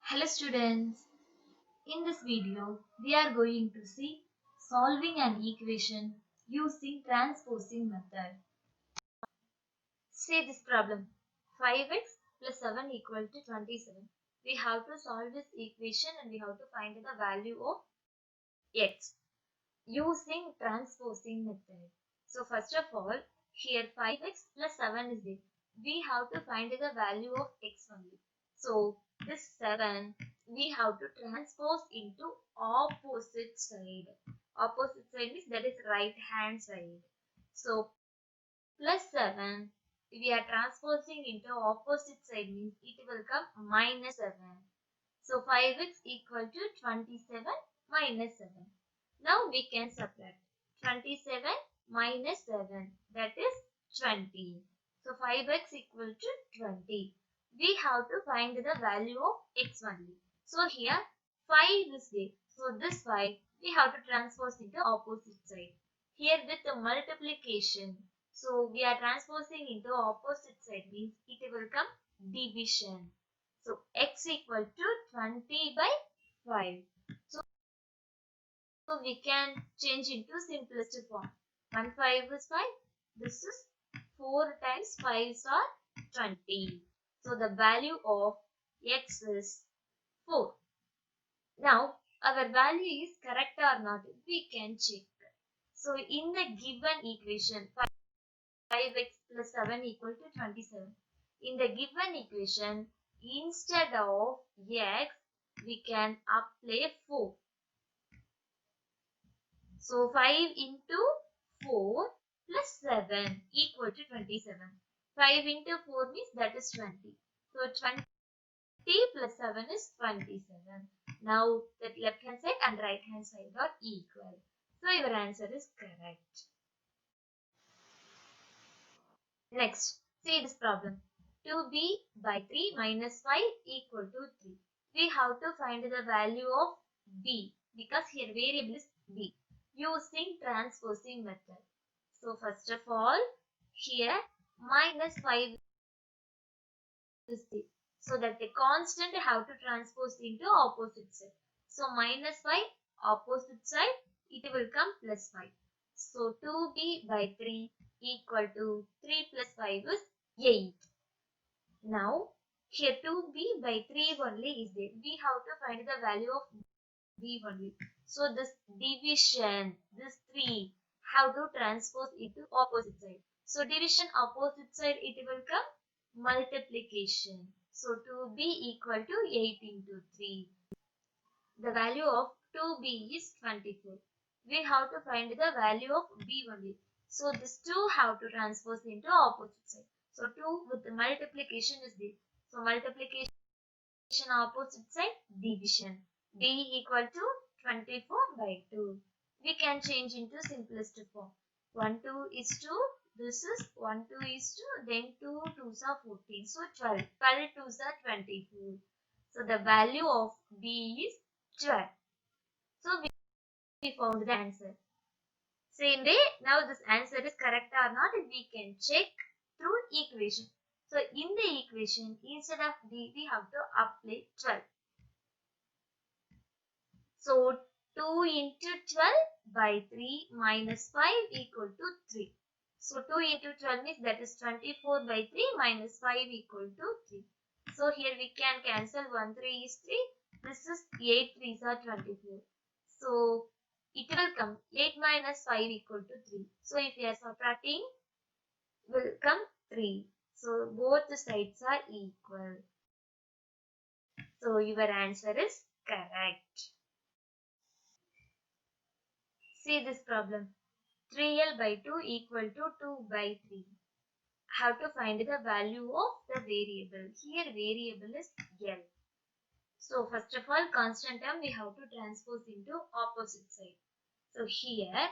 Hello students, in this video we are going to see solving an equation using transposing method. See this problem, 5x plus 7 equal to 27. We have to solve this equation and we have to find the value of x using transposing method. So first of all, here 5x plus 7 is there. We have to find the value of x only. So this 7 we have to transpose into opposite side. Opposite side means that is right hand side. So plus 7 we are transposing into opposite side means it will come minus 7. So 5x equal to 27 minus 7. Now we can subtract 27 minus 7, that is 20. So 5x equal to 20. We have to find the value of x only. So here 5 is there. So this 5 we have to transpose into opposite side. Here with the multiplication. So we are transposing into opposite side means it will come division. So x equal to 20 by 5. So we can change into simplest form. 1 5 is 5. This is 4 times 5 are 20. So the value of x is 4. Now our value is correct or not, we can check. So in the given equation 5x plus 7 equal to 27. In the given equation, instead of x, we can apply 4. So 5 into 4 plus 7 equal to 27. 5 into 4 means that is 20. So 20 plus 7 is 27. Now that left hand side and right hand side are equal. So your answer is correct. Next, see this problem. 2b by 3 minus 5 equal to 3. We have to find the value of b because here variable is b using transposing method. So first of all, here minus 5 is there. So that the constant have to transpose into opposite side. So minus 5 opposite side it will come plus 5. So 2b by 3 equal to 3 plus 5 is 8. Now here 2b by 3 only is there. We have to find the value of b only. So this division, this 3 have to transpose into opposite side. So division opposite side it will come multiplication. So 2b equal to 8 into 3. The value of 2b is 24. We have to find the value of b only. So this 2 have to transpose into opposite side. So 2 with the multiplication is there. So multiplication opposite side division. b equal to 24 by 2. We can change into simplest form. 1 2 is 2. This is 1 2 is 2. Then 2 2s are 14. So 12. 12 2s are 24. So the value of b is 12. So we found the answer. Same way, now this answer is correct or not, we can check through equation. So in the equation, instead of d, we have to apply 12. So 2 into 12 by 3 minus 5 equal to 3. So 2 into 12 means that is 24 by 3 minus 5 equal to 3. So here we can cancel 1 3 is 3. This is 8 3s are 24. So it will come 8 minus 5 equal to 3. So if we are subtracting, will come 3. So both the sides are equal. So your answer is correct. See this problem. 3l by 2 equal to 2 by 3. How to find the value of the variable. Here variable is l. So first of all, constant term we have to transpose into opposite side. So here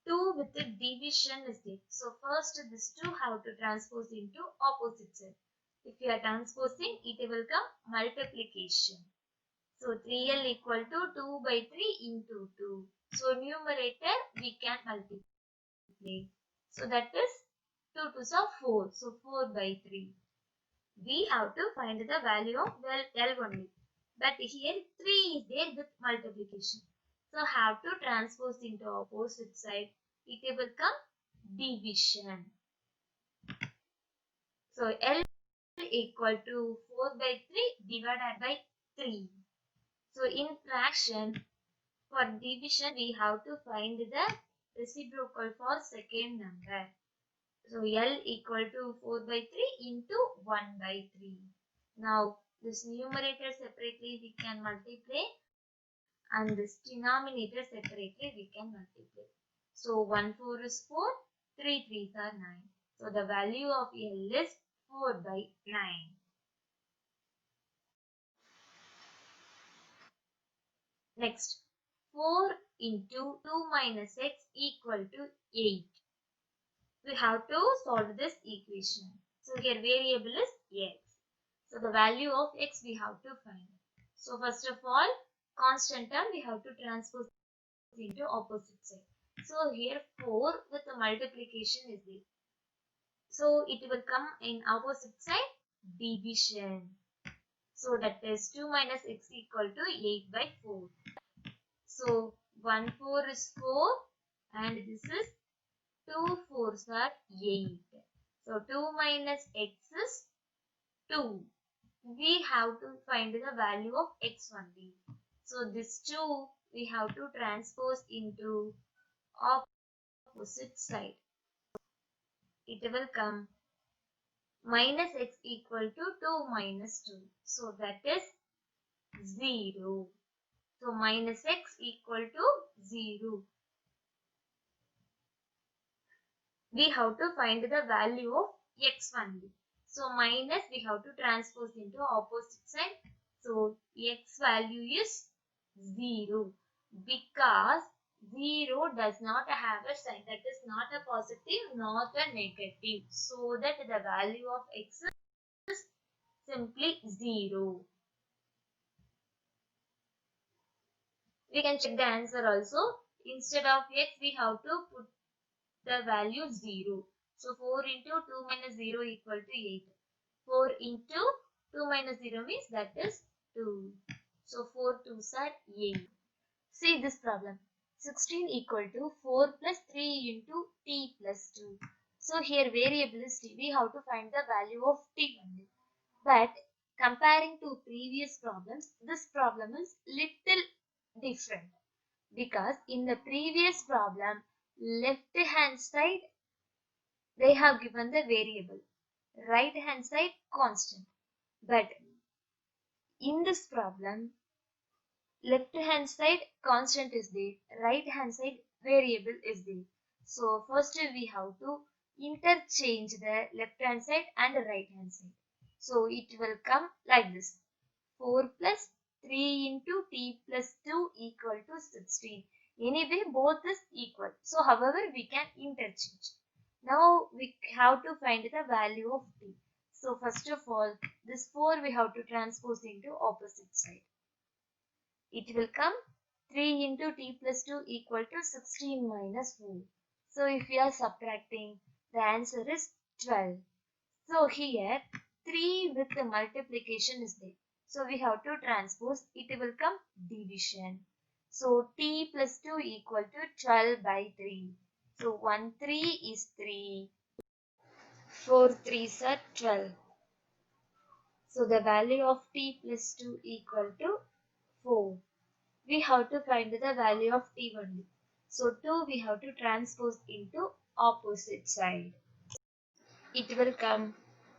2 with the division is there. So first this 2 have to transpose into opposite side. If you are transposing, it will come multiplication. So 3l equal to 2 by 3 into 2. So numerator we can multiply. So that is 2 2s are 4. So 4 by 3. We have to find the value of L only. But here 3 is there with multiplication. So have to transpose into opposite side. It will come division. So L equal to 4 by 3 divided by 3. So in fraction, for division we have to find the reciprocal for second number. So L equal to 4 by 3 into 1 by 3. Now this numerator separately we can multiply and this denominator separately we can multiply. So 1 4 is 4, 3 3s are 9. So the value of L is 4 by 9. Next, 4 into 2 minus x equal to 8. We have to solve this equation. So here variable is x. So the value of x we have to find. So first of all, constant term we have to transpose into opposite side. So here 4 with the multiplication is there. So it will come in opposite side division. So that is 2 minus x equal to 8 by 4. So 1 4 is 4 and this is 2 4s are 8. So 2 minus x is 2. We have to find the value of x only. So this 2 we have to transpose into opposite side. It will come minus x equal to 2 minus 2. So that is 0. So minus x equal to 0. We have to find the value of x only. So minus we have to transpose into opposite side. So x value is 0 because 0 does not have a sign, that is not a positive, not a negative. So that the value of x is simply 0. We can check the answer also. Instead of x we have to put the value 0. So 4 into 2 minus 0 equal to 8. 4 into 2 minus 0 means that is 2. So 4 2s are 8. See this problem. 16 equal to 4 plus 3 into t plus 2. So here variable is t. We have to find the value of t only. But comparing to previous problems, this problem is little different. Because in the previous problem, left hand side they have given the variable, right hand side constant. But in this problem, left hand side constant is there, right hand side variable is there. So first we have to interchange the left hand side and the right hand side. So it will come like this. 4 plus 3 into t plus 2 equal to 16. Anyway, both is equal. So however, we can interchange. Now we have to find the value of t. So first of all, this 4 we have to transpose into opposite side. It will come 3 into t plus 2 equal to 16 minus 4. So if we are subtracting, the answer is 12. So here 3 with the multiplication is there. So we have to transpose, it will come division. So t plus 2 equal to 12 by 3. So 1 3 is 3. 4 3s are 12. So the value of t plus 2 equal to 4. We have to find the value of t only. So 2 we have to transpose into opposite side. It will come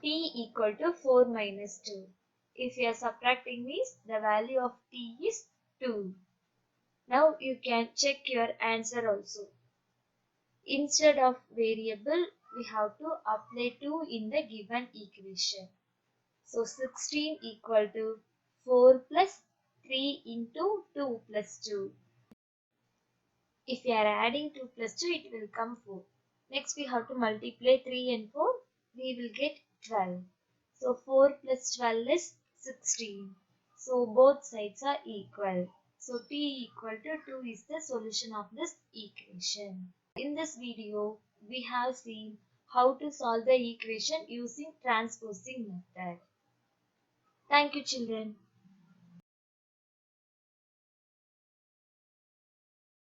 t equal to 4 minus 2. If you are subtracting means the value of t is 2. Now you can check your answer also. Instead of variable, we have to apply 2 in the given equation. So 16 equal to 4 plus 3 into 2 plus 2. If we are adding 2 plus 2, it will come 4. Next we have to multiply 3 and 4. We will get 12. So 4 plus 12 is 16. So both sides are equal. So t equal to 2 is the solution of this equation. In this video, we have seen how to solve the equation using transposing method. Thank you, children.